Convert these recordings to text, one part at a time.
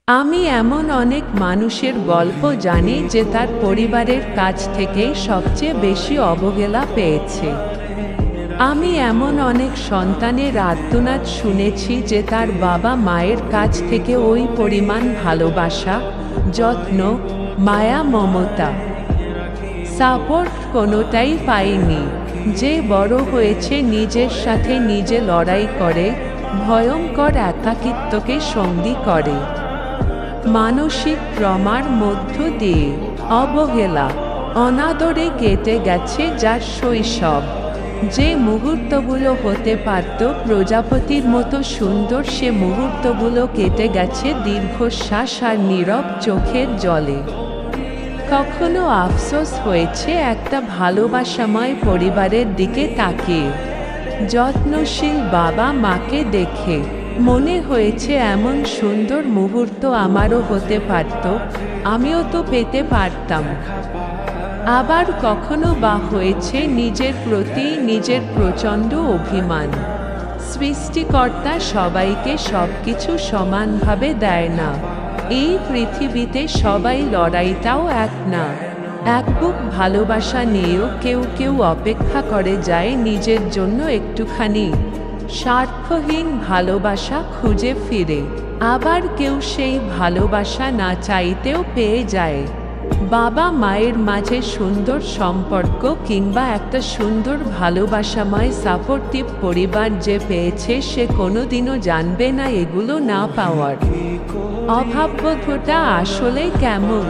আমি এমন অনেক মানুষের গল্প জানি যে তার পরিবারের কাছ থেকেই সবচেয়ে বেশি অবহেলা পেয়েছে। আমি এমন অনেক সন্তানের আর্তনাদ শুনেছি যে তার বাবা মায়ের কাছ থেকে ওই পরিমাণ ভালোবাসা, যত্ন, মায়া, মমতা, সাপোর্ট কোনোটাই পায়নি। যে বড় হয়েছে নিজের সাথে নিজে লড়াই করে, ভয়ঙ্কর একাকিত্বকে সঙ্গী করে। মানসিক ট্রমার মধ্য দিয়ে অবহেলা, অনাদরে কেটে গেছে যার শৈশব। যে মুহূর্তগুলো হতে পারত প্রজাপতির মতো সুন্দর, সে মুহূর্তগুলো কেটে গেছে দীর্ঘশ্বাস আর নীরব চোখের জলে। কখনো আফসোস হয়েছে একটা ভালোবাসাময় পরিবারের দিকে তাকিয়ে, যত্নশীল বাবা মাকে দেখে। মনে হয়েছে এমন সুন্দর মুহূর্ত আমারও হতে পারত, আমিও তো পেতে পারতাম। আবার কখনো বা হয়েছে নিজের প্রতি নিজের প্রচণ্ড অভিমান। সৃষ্টিকর্তা সবাইকে সবকিছু সমানভাবে দেয় না। এই পৃথিবীতে সবাই লড়াইটাও এক না। এক বুক ভালোবাসা নিয়েও কেউ কেউ অপেক্ষা করে যায় নিজের জন্য একটুখানি স্বার্থহীন ভালোবাসা খুঁজে ফিরে। আবার কেউ সেই ভালোবাসা না চাইতেও পেয়ে যায়। বাবা মায়ের মাঝে সুন্দর সম্পর্ক কিংবা একটা সুন্দর ভালোবাসাময় সাপোর্টিভ পরিবার যে পেয়েছে, সে কোনোদিনও জানবে না এগুলো না পাওয়ার অভাববোধটা আসলে কেমন।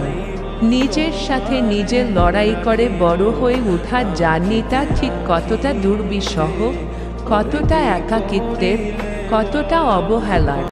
নিজের সাথে নিজের লড়াই করে বড় হয়ে ওঠার জার্নিটা ঠিক কতটা দুর্বিষহ, কতটা একাকিত্বের, কতটা অবহেলার।